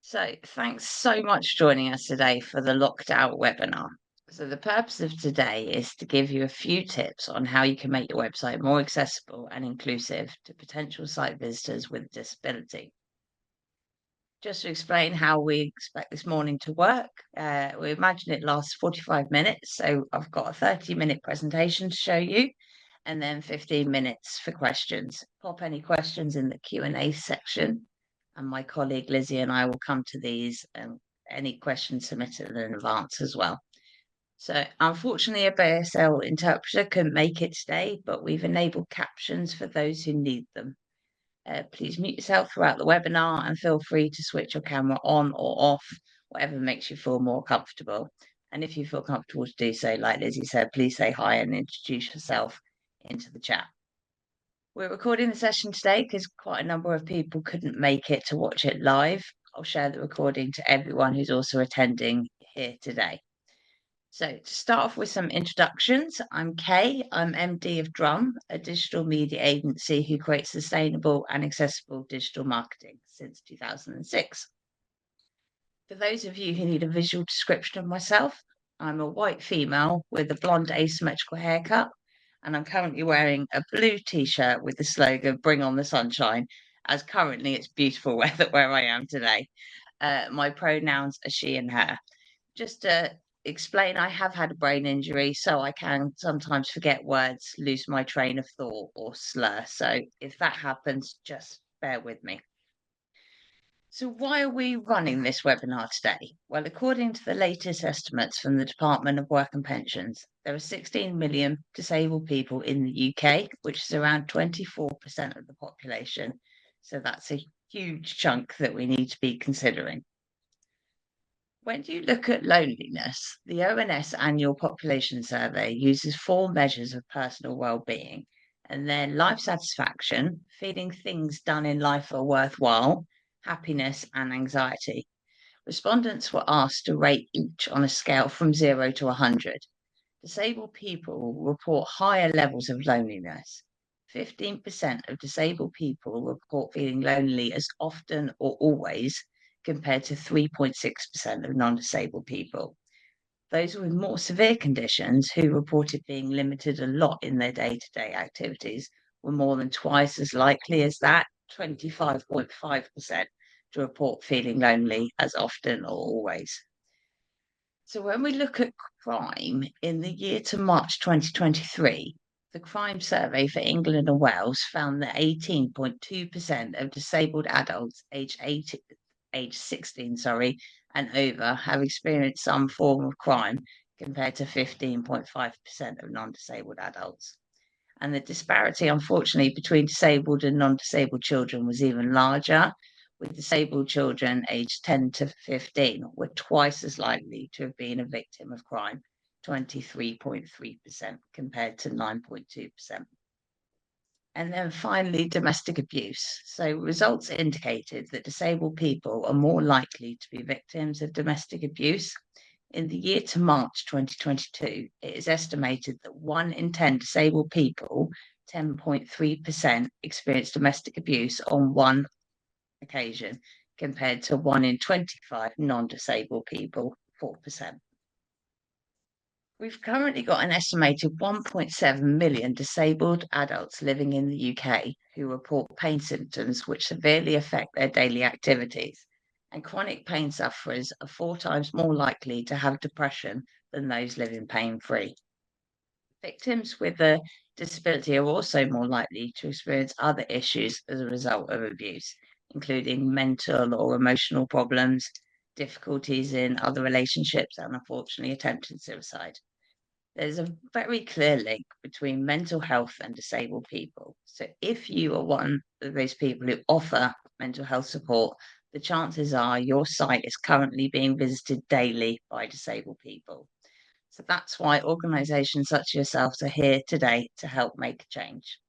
So, thanks so much for joining us today for the Locked Out webinar. So, the purpose of today is to give you a few tips on how you can make your website more accessible and inclusive to potential site visitors with disability. Just to explain how we expect this morning to work, we imagine it lasts 45 minutes. So, I've got a 30-minute presentation to show you and then 15 minutes for questions. Pop any questions in the Q&A section, and my colleague Lizzie and I will come to these and any questions submitted in advance as well. So unfortunately, a BSL interpreter couldn't make it today, but we've enabled captions for those who need them. Please mute yourself throughout the webinar and feel free to switch your camera on or off, whatever makes you feel more comfortable. And if you feel comfortable to do so, like Lizzie said, please say hi and introduce yourself into the chat. We're recording the session today because quite a number of people couldn't make it to watch it live. I'll share the recording to everyone who's also attending here today. So to start off with some introductions, I'm Kay. I'm MD of Drum, a digital media agency who creates sustainable and accessible digital marketing since 2006. For those of you who need a visual description of myself, I'm a white female with a blonde asymmetrical haircut, and I'm currently wearing a blue t-shirt with the slogan "Bring on the sunshine," as currently it's beautiful weather where I am today. My pronouns are she and her. Just to explain, I have had a brain injury, so I can sometimes forget words, lose my train of thought, or slur. So if that happens, just bear with me. So why are we running this webinar today? Well, according to the latest estimates from the Department of Work and Pensions, there are 16 million disabled people in the UK, which is around 24% of the population. So that's a huge chunk that we need to be considering. When you look at loneliness, the ONS annual population survey uses 4 measures of personal well-being, and they're life satisfaction, feeling things done in life are worthwhile, happiness, and anxiety. Respondents were asked to rate each on a scale from 0 to 100. Disabled people report higher levels of loneliness. 15% of disabled people report feeling lonely as often or always, compared to 3.6% of non-disabled people. Those with more severe conditions who reported being limited a lot in their day-to-day activities were more than twice as likely as that, 25.5%, to report feeling lonely as often or always. So when we look at crime in the year to March 2023, the crime survey for England and Wales found that 18.2% of disabled adults aged 16, and over have experienced some form of crime compared to 15.5% of non-disabled adults. And the disparity, unfortunately, between disabled and non-disabled children was even larger, with disabled children aged 10 to 15 were twice as likely to have been a victim of crime, 23.3% compared to 9.2%. And then finally, domestic abuse. So results indicated that disabled people are more likely to be victims of domestic abuse. In the year to March 2022, it is estimated that 1 in 10 disabled people, 10.3%, experienced domestic abuse on one occasion, compared to 1 in 25 non-disabled people, 4%. We've currently got an estimated 1.7 million disabled adults living in the UK who report pain symptoms which severely affect their daily activities. And chronic pain sufferers are 4 times more likely to have depression than those living pain-free. Victims with a disability are also more likely to experience other issues as a result of abuse, including mental or emotional problems, difficulties in other relationships, and unfortunately, attempted suicide. There's a very clear link between mental health and disabled people. So if you are one of those people who offer mental health support, the chances are your site is currently being visited daily by disabled people. So that's why organisations such as yourselves are here today to help make a change.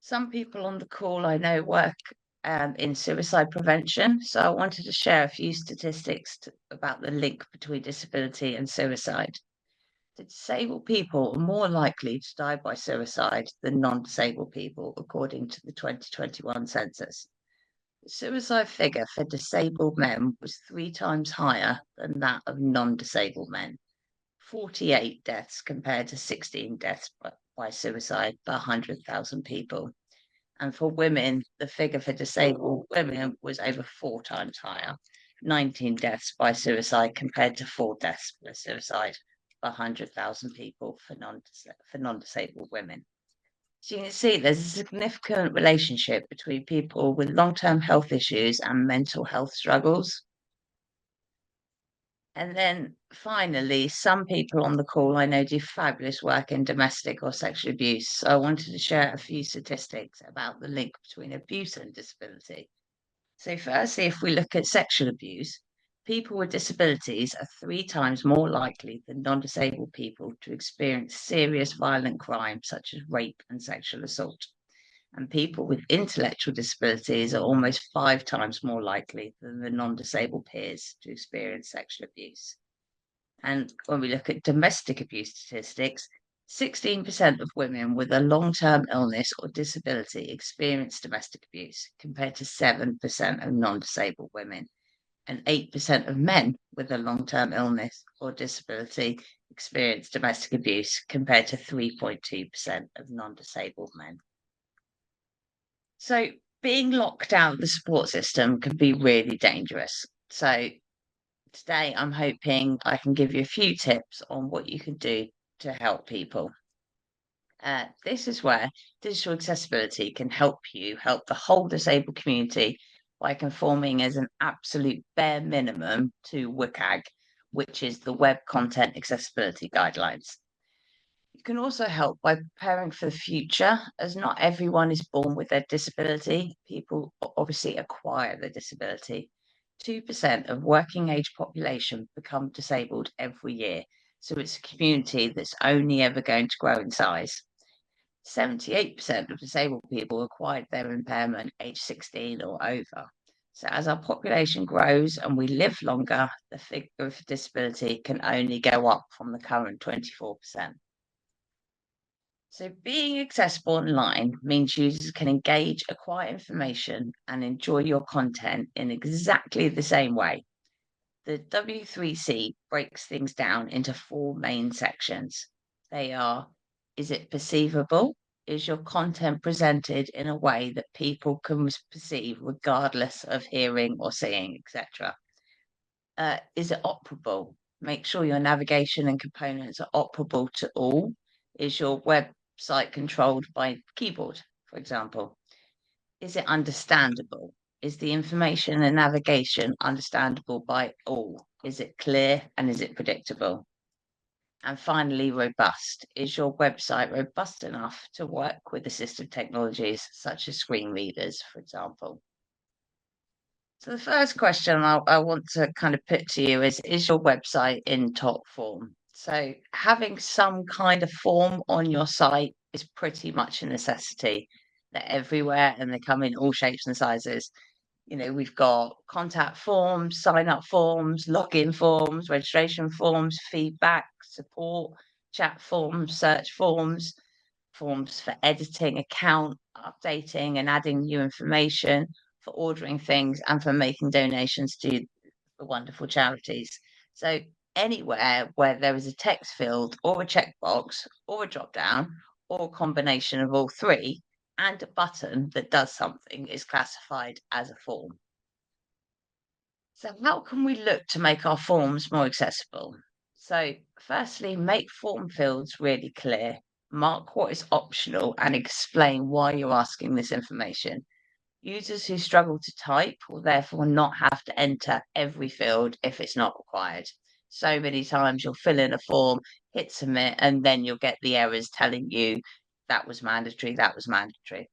Some people on the call I know work in suicide prevention, so I wanted to share a few statistics about the link between disability and suicide. Disabled people are more likely to die by suicide than non-disabled people, according to the 2021 census. The suicide figure for disabled men was 3 times higher than that of non-disabled men. 48 deaths compared to 16 deaths by suicide per 100,000 people. And for women, the figure for disabled women was over 4 times higher, 19 deaths by suicide compared to 4 deaths by suicide per 100,000 people for non-disabled women. So you can see there's a significant relationship between people with long-term health issues and mental health struggles. And then finally, some people on the call I know do fabulous work in domestic or sexual abuse. So I wanted to share a few statistics about the link between abuse and disability. So, firstly, if we look at sexual abuse, people with disabilities are 3 times more likely than non disabled people to experience serious violent crimes such as rape and sexual assault. And people with intellectual disabilities are almost 5 times more likely than the non disabled peers to experience sexual abuse. And when we look at domestic abuse statistics, 16% of women with a long term illness or disability experience domestic abuse, compared to 7% of non disabled women. And 8% of men with a long term illness or disability experience domestic abuse, compared to 3.2% of non disabled men. So, being locked out of the support system can be really dangerous. So, today, I'm hoping I can give you a few tips on what you can do to help people. This is where digital accessibility can help you help the whole disabled community by conforming as an absolute bare minimum to WCAG, which is the Web Content Accessibility Guidelines. You can also help by preparing for the future, as not everyone is born with their disability. People obviously acquire the disability. 2% of working age population become disabled every year. So it's a community that's only ever going to grow in size. 78% of disabled people acquired their impairment age 16 or over. So as our population grows and we live longer, the figure of disability can only go up from the current 24%. So, being accessible online means users can engage, acquire information, and enjoy your content in exactly the same way. The W3C breaks things down into 4 main sections. They are: is it perceivable? Is your content presented in a way that people can perceive regardless of hearing or seeing, etc.? Is it operable? Make sure your navigation and components are operable to all. Is your website controlled by keyboard, for example? Is it understandable? Is the information and navigation understandable by all? Is it clear and is it predictable? And finally, robust. Is your website robust enough to work with assistive technologies such as screen readers, for example? So the first question I want to kind of put to you is your website in top form? So having some kind of form on your site is pretty much a necessity. They're everywhere and they come in all shapes and sizes. We've got contact forms, sign up forms, login forms, registration forms, feedback, support, chat forms, search forms, forms for editing, account, updating, and adding new information, for ordering things, and for making donations to the wonderful charities. So, anywhere where there is a text field or a checkbox or a drop down or a combination of all three and a button that does something is classified as a form. So, how can we look to make our forms more accessible? So, firstly, make form fields really clear. Mark what is optional and explain why you're asking this information. Users who struggle to type will therefore not have to enter every field if it's not required. So many times you'll fill in a form, hit submit, and then you'll get the errors telling you that was mandatory, that was mandatory.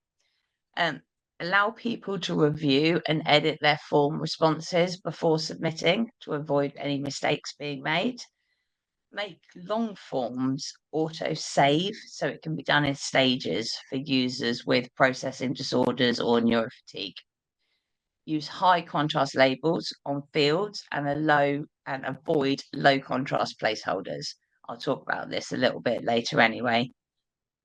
Um, Allow people to review and edit their form responses before submitting to avoid any mistakes being made. Make long forms auto save so it can be done in stages for users with processing disorders or neurofatigue. Use high contrast labels on fields and avoid low contrast placeholders. I'll talk about this a little bit later anyway.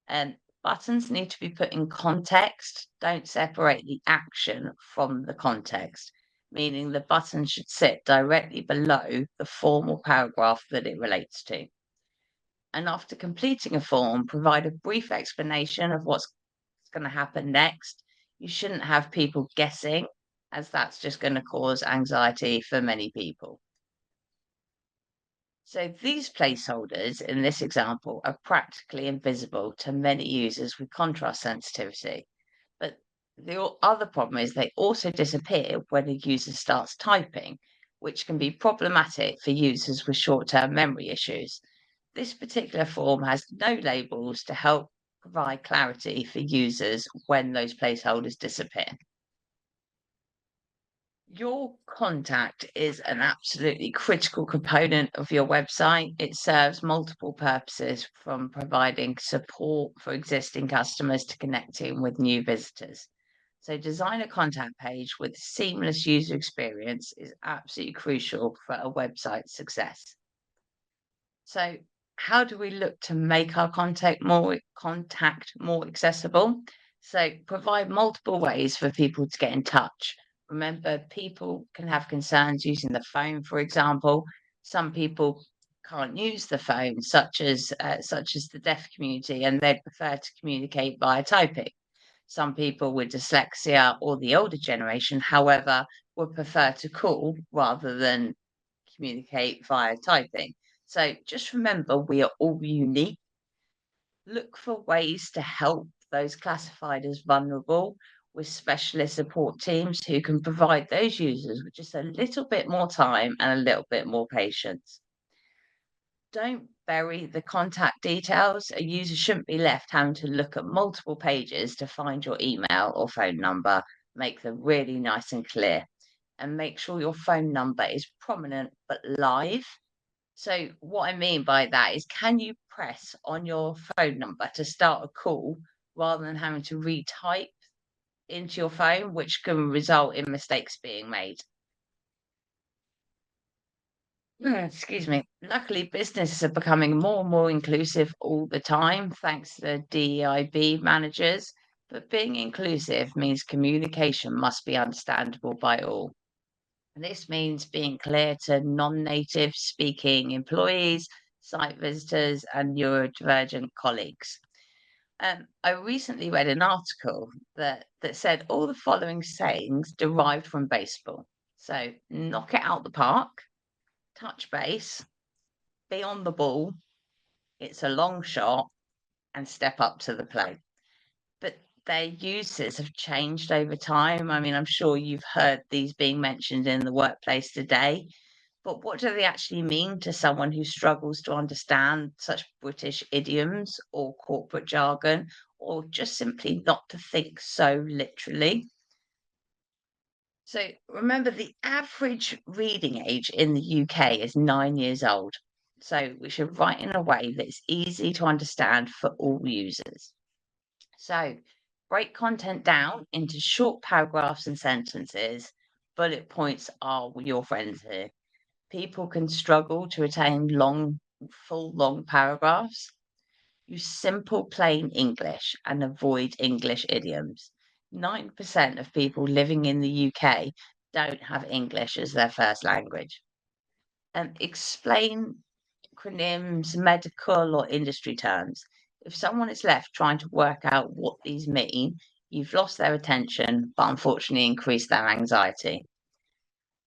And Buttons need to be put in context. Don't separate the action from the context, meaning the button should sit directly below the formal paragraph that it relates to. And after completing a form, provide a brief explanation of what's going to happen next. You shouldn't have people guessing, as that's just going to cause anxiety for many people. So these placeholders in this example are practically invisible to many users with contrast sensitivity. But the other problem is they also disappear when a user starts typing, which can be problematic for users with short-term memory issues. This particular form has no labels to help provide clarity for users when those placeholders disappear. Your contact is an absolutely critical component of your website. It serves multiple purposes, from providing support for existing customers to connecting with new visitors. So, design a contact page with seamless user experience is absolutely crucial for a website's success. So, how do we look to make our contact more accessible? So, provide multiple ways for people to get in touch. Remember, people can have concerns using the phone, for example. Some people can't use the phone, such as the deaf community, and they'd prefer to communicate via typing. Some people with dyslexia or the older generation, however, would prefer to call rather than communicate via typing. So just remember, we are all unique. Look for ways to help those classified as vulnerable with specialist support teams who can provide those users with just a little bit more time and a little bit more patience. Don't bury the contact details. A user shouldn't be left having to look at multiple pages to find your email or phone number. Make them really nice and clear. And make sure your phone number is prominent but live. So what I mean by that is, can you press on your phone number to start a call rather than having to retype into your phone, which can result in mistakes being made? Excuse me. Luckily, businesses are becoming more and more inclusive all the time, thanks to the DEIB managers. But being inclusive means communication must be understandable by all. And this means being clear to non-native speaking employees, site visitors, and neurodivergent colleagues. I recently read an article that said all the following sayings derived from baseball. So, knock it out the park, touch base, be on the ball, it's a long shot, and step up to the plate. But their uses have changed over time. I mean, I'm sure you've heard these being mentioned in the workplace today. But what do they actually mean to someone who struggles to understand such British idioms or corporate jargon, or just simply not to think so literally? So remember, the average reading age in the UK is 9 years old. So we should write in a way that's easy to understand for all users. So break content down into short paragraphs and sentences. Bullet points are your friends here. People can struggle to retain long paragraphs. Use simple, plain English and avoid English idioms. 9% of people living in the UK don't have English as their first language. And explain acronyms, medical or industry terms. If someone is left trying to work out what these mean, you've lost their attention, but unfortunately increased their anxiety.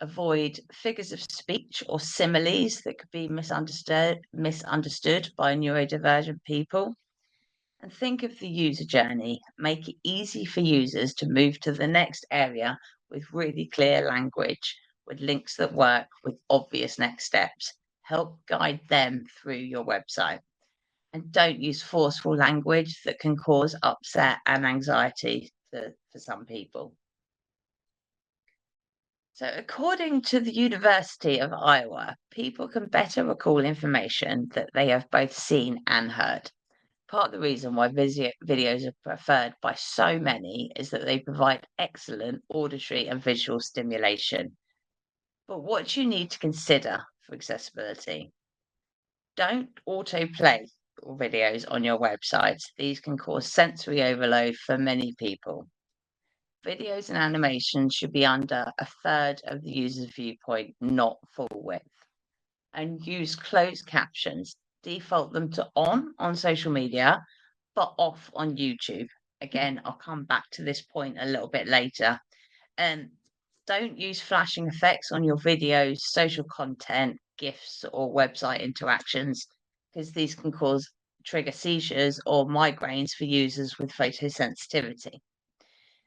Avoid figures of speech or similes that could be misunderstood by neurodivergent people. And think of the user journey. Make it easy for users to move to the next area with really clear language, with links that work, with obvious next steps. Help guide them through your website. And don't use forceful language that can cause upset and anxiety for some people. So, according to the University of Iowa, people can better recall information that they have both seen and heard. Part of the reason why videos are preferred by so many is that they provide excellent auditory and visual stimulation. But what you need to consider for accessibility: don't autoplay or videos on your website. These can cause sensory overload for many people. Videos and animations should be under a third of the user's viewpoint, not full width. And use closed captions. Default them to on social media, but off on YouTube. Again, I'll come back to this point a little bit later. And don't use flashing effects on your videos, social content, GIFs, or website interactions, because these can trigger seizures or migraines for users with photosensitivity.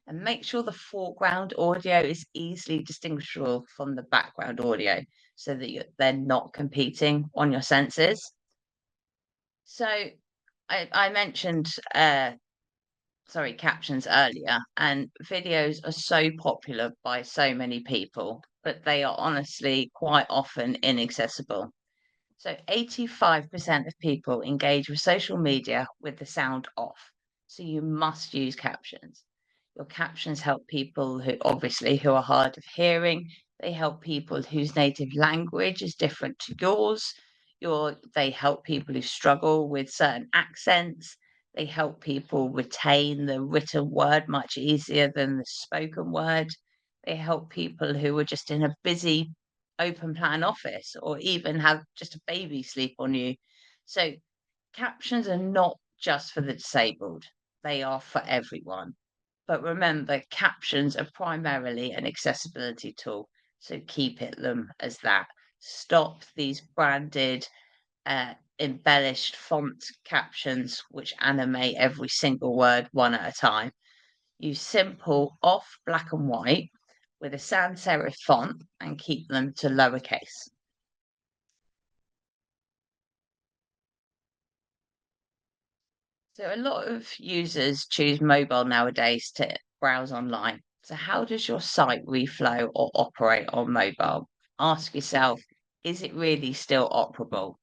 And make sure the foreground audio is easily distinguishable from the background audio so that they're not competing on your sensors. So I mentioned captions earlier, and videos are so popular by so many people, but they are honestly quite often inaccessible. So 85% of people engage with social media with the sound off. So you must use captions. Your captions help people who are hard of hearing. They help people whose native language is different to yours. They help people who struggle with certain accents. They help people retain the written word much easier than the spoken word. They help people who are just in a busy open plan office or even have just a baby sleep on you. So captions are not just for the disabled, they are for everyone. But remember, captions are primarily an accessibility tool, so keep them as that. Stop these branded, embellished font captions which animate every single word one at a time. Use simple off black and white with a sans serif font and keep them to lowercase. So a lot of users choose mobile nowadays to browse online. So how does your site reflow or operate on mobile? Ask yourself, is it really still operable?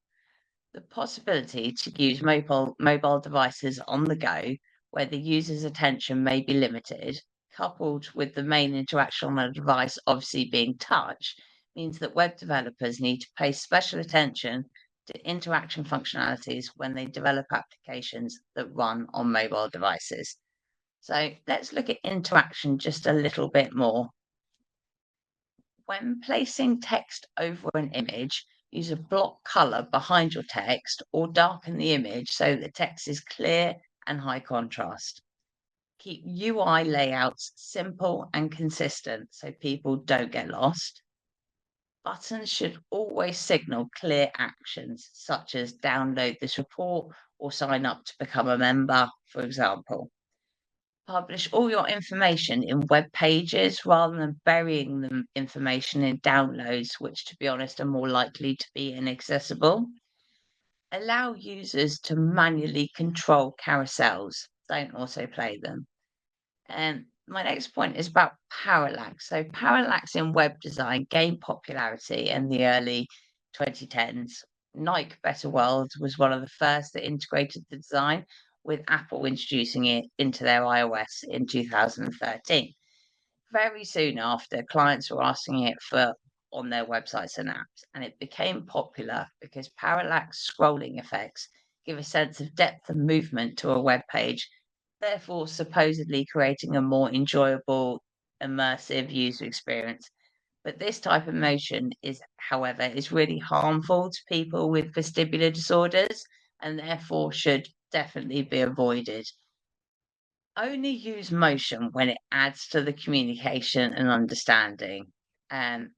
The possibility to use mobile devices on the go, where the user's attention may be limited, coupled with the main interaction on a device obviously being touch, means that web developers need to pay special attention to interaction functionalities when they develop applications that run on mobile devices. So let's look at interaction just a little bit more. When placing text over an image, use a block color behind your text or darken the image so the text is clear and high contrast. Keep UI layouts simple and consistent so people don't get lost. Buttons should always signal clear actions, such as download this report or sign up to become a member, for example. Publish all your information in web pages rather than burying the information in downloads, which, to be honest, are more likely to be inaccessible. Allow users to manually control carousels. Don't autoplay them. And my next point is about parallax. So parallax in web design gained popularity in the early 2010s. Nike Better World was one of the first that integrated the design, with Apple introducing it into their iOS in 2013. Very soon after, clients were asking it for on their websites and apps, and it became popular because parallax scrolling effects give a sense of depth and movement to a web page, therefore supposedly creating a more enjoyable, immersive user experience. But this type of motion however, really harmful to people with vestibular disorders and therefore should definitely be avoided. Only use motion when it adds to the communication and understanding, and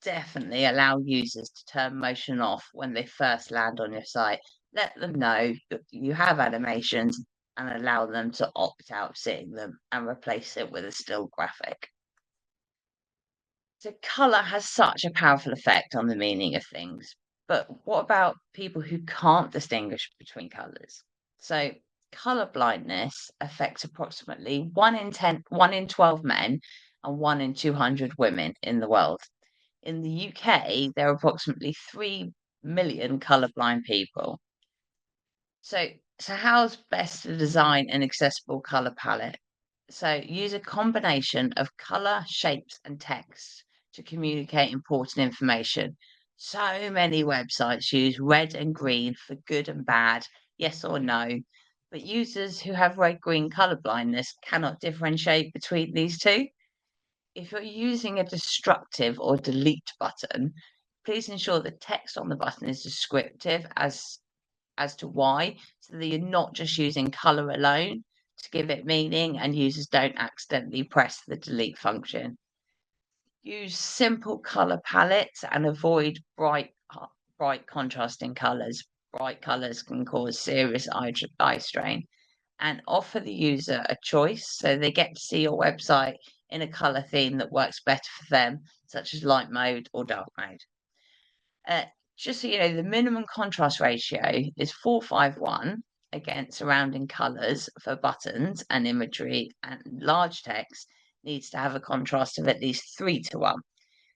definitely allow users to turn motion off when they first land on your site. Let them know that you have animations and allow them to opt out of seeing them and replace it with a still graphic. So color has such a powerful effect on the meaning of things. But what about people who can't distinguish between colors? So color blindness affects approximately 1 in 12 men and 1 in 200 women in the world. In the UK, there are approximately 3 million colorblind people. So how's best to design an accessible color palette? So use a combination of color, shapes, and text to communicate important information. So many websites use red and green for good and bad, yes or no. But users who have red-green color blindness cannot differentiate between these two. If you're using a destructive or delete button, please ensure the text on the button is descriptive as to why, so that you're not just using color alone to give it meaning and users don't accidentally press the delete function. Use simple color palettes and avoid bright contrasting colors. Bright colors can cause serious eye strain, and offer the user a choice so they get to see your website in a color theme that works better for them, such as light mode or dark mode. Uh, just so you know, the minimum contrast ratio is 451 against surrounding colors for buttons and imagery, and large text needs to have a contrast of at least 3 to 1.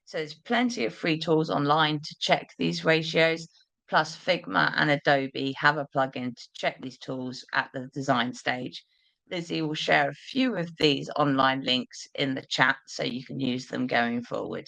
So there's plenty of free tools online to check these ratios. Plus, Figma and Adobe have a plugin to check these tools at the design stage. Lizzie will share a few of these online links in the chat so you can use them going forward.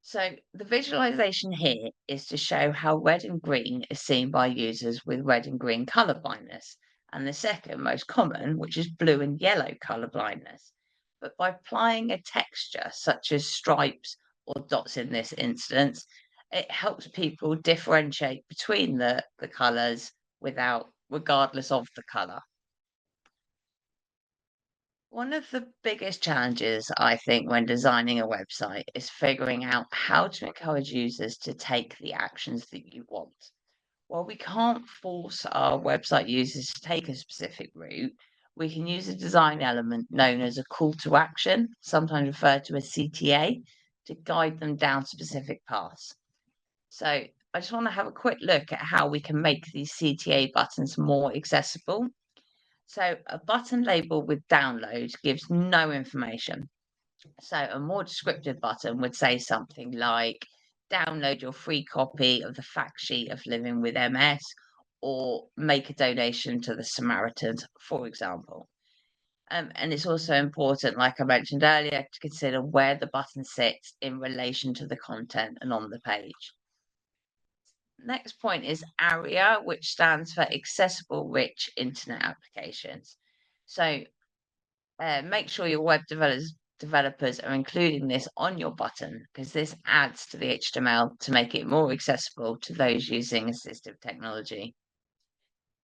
So the visualization here is to show how red and green is seen by users with red and green color blindness, and the second most common, which is blue and yellow color blindness. But by applying a texture such as stripes or dots in this instance, it helps people differentiate between the colors without regardless of the color. One of the biggest challenges, I think, when designing a website is figuring out how to encourage users to take the actions that you want. While we can't force our website users to take a specific route, we can use a design element known as a call to action, sometimes referred to as CTA, to guide them down specific paths. So I just want to have a quick look at how we can make these CTA buttons more accessible. So a button label with download gives no information. So a more descriptive button would say something like download your free copy of the fact sheet of living with MS, or make a donation to the Samaritans, for example. And it's also important, like I mentioned earlier, to consider where the button sits in relation to the content and on the page. Next point is ARIA, which stands for Accessible Rich Internet Applications. So make sure your developers are including this on your button, because this adds to the HTML to make it more accessible to those using assistive technology.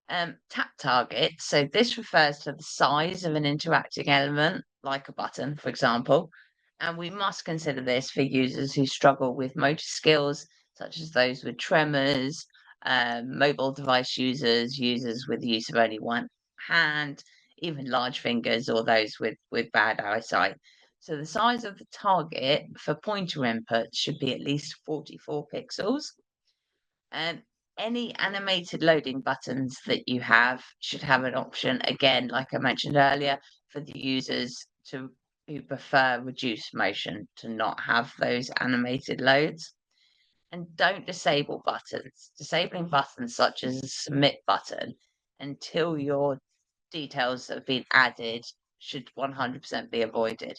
Tap target. So this refers to the size of an interacting element, like a button, for example. And we must consider this for users who struggle with motor skills, such as those with tremors, mobile device users, users with the use of only one hand, even large fingers, or those with bad eyesight. So the size of the target for pointer input should be at least 44 pixels. And any animated loading buttons that you have should have an option, again, like I mentioned earlier, for the users who prefer reduced motion to not have those animated loads. And don't disable buttons. Disabling buttons such as a submit button until your details have been added should 100% be avoided.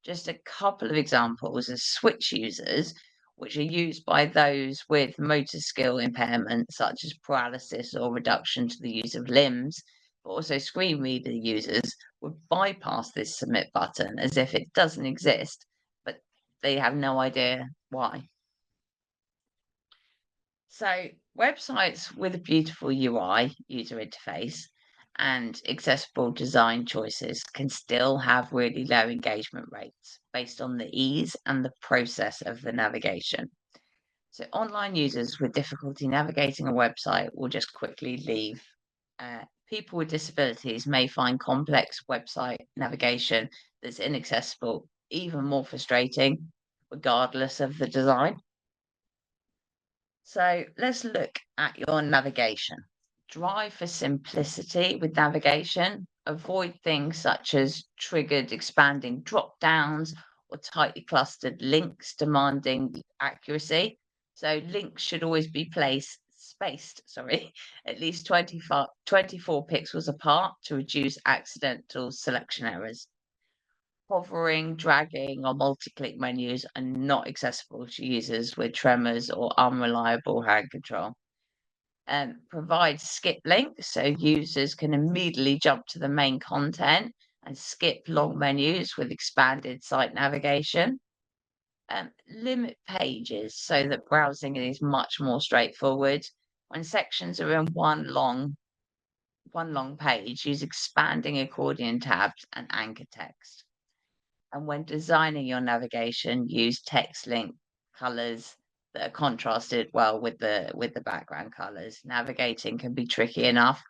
Just a couple of examples of switch users, which are used by those with motor skill impairment, such as paralysis or reduction to the use of limbs, but also screen reader users would bypass this submit button as if it doesn't exist, but they have no idea why. So, websites with a beautiful UI, user interface, and accessible design choices can still have really low engagement rates based on the ease and the process of the navigation. So, online users with difficulty navigating a website will just quickly leave. People with disabilities may find complex website navigation that's inaccessible even more frustrating, regardless of the design. So let's look at your navigation. Drive for simplicity with navigation. Avoid things such as triggered expanding drop downs or tightly clustered links demanding accuracy. So links should always be spaced, at least 24 pixels apart to reduce accidental selection errors. Hovering, dragging, or multi-click menus are not accessible to users with tremors or unreliable hand control. Provide skip links so users can immediately jump to the main content and skip long menus with expanded site navigation. Limit pages so that browsing is much more straightforward. When sections are in one long page, use expanding accordion tabs and anchor text. And when designing your navigation, use text link colors that are contrasted well with the background colors. Navigating can be tricky enough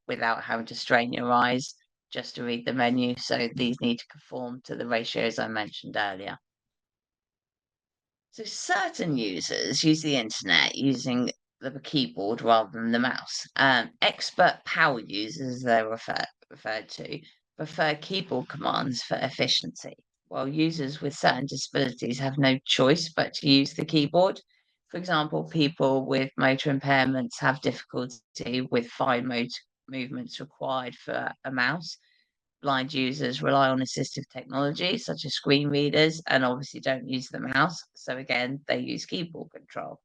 without having to strain your eyes just to read the menu, so these need to conform to the ratios I mentioned earlier. So certain users use the internet using the keyboard rather than the mouse. Expert power users, as they're referred to, prefer keyboard commands for efficiency, while users with certain disabilities have no choice but to use the keyboard. For example, people with motor impairments have difficulty with fine motor movements required for a mouse. Blind users rely on assistive technology such as screen readers and obviously don't use the mouse. So again, they use keyboard control.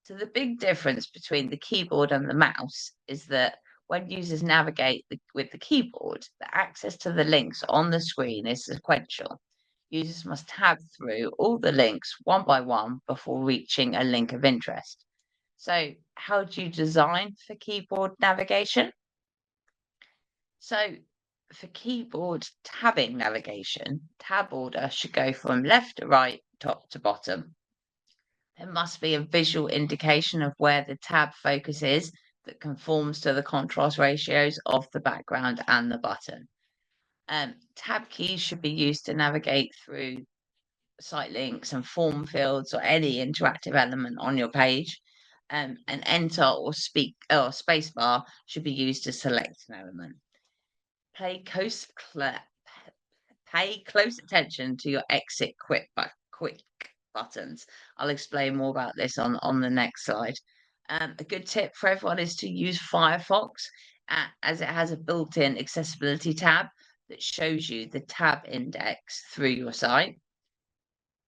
So the big difference between the keyboard and the mouse is that when users navigate with the keyboard, the access to the links on the screen is sequential. Users must tab through all the links one by one before reaching a link of interest. So how do you design for keyboard navigation? So for keyboard tabbing navigation, tab order should go from left to right, top to bottom. There must be a visual indication of where the tab focus is that conforms to the contrast ratios of the background and the button. Tab keys should be used to navigate through site links and form fields or any interactive element on your page. And enter or speak or spacebar should be used to select an element. Pay close Pay close attention to your exit quick buttons. I'll explain more about this on the next slide. A good tip for everyone is to use Firefox as it has a built-in accessibility tab that shows you the tab index through your site.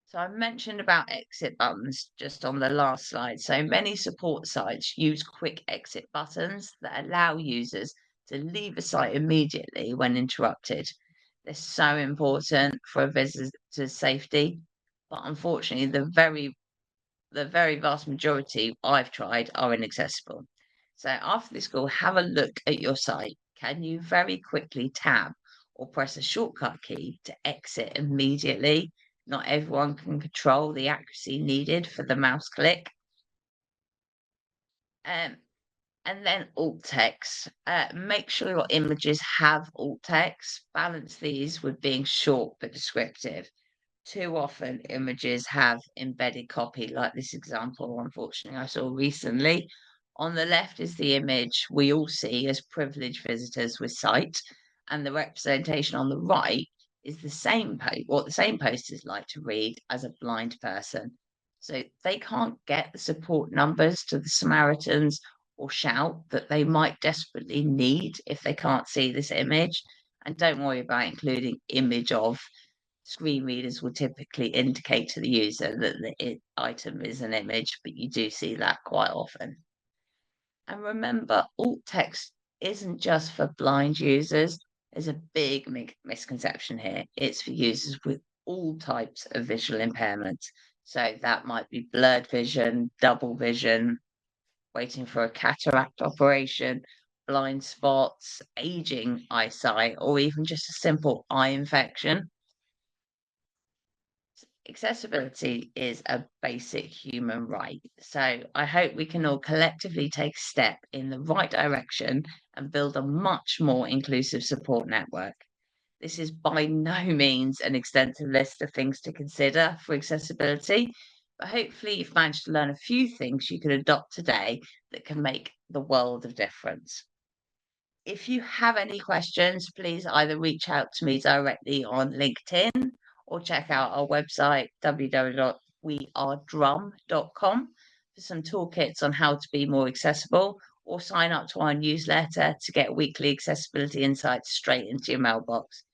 So I mentioned about exit buttons just on the last slide. So many support sites use quick exit buttons that allow users to leave a site immediately when interrupted. They're so important for a visitor's safety, but unfortunately, the very vast majority I've tried are inaccessible. So after this call, have a look at your site. Can you very quickly tab or press a shortcut key to exit immediately? Not everyone can control the accuracy needed for the mouse click. Um, and then alt text. Make sure your images have alt text. Balance these with being short but descriptive. Too often images have embedded copy, like this example, unfortunately, I saw recently. On the left is the image we all see as privileged visitors with sight, and the representation on the right is what the same post is like to read as a blind person. So they can't get the support numbers to the Samaritans or shout that they might desperately need if they can't see this image. And don't worry about including image of. Screen readers will typically indicate to the user that the item is an image, but you do see that quite often. And remember, alt text isn't just for blind users. There's a big misconception here. It's for users with all types of visual impairments. So that might be blurred vision, double vision, waiting for a cataract operation, blind spots, aging eyesight, or even just a simple eye infection. Accessibility is a basic human right. So I hope we can all collectively take a step in the right direction and build a much more inclusive support network. This is by no means an extensive list of things to consider for accessibility, but hopefully you've managed to learn a few things you can adopt today that can make the world of difference. If you have any questions, please either reach out to me directly on LinkedIn or check out our website, www.wearedrum.com, for some toolkits on how to be more accessible, or sign up to our newsletter to get weekly accessibility insights straight into your mailbox.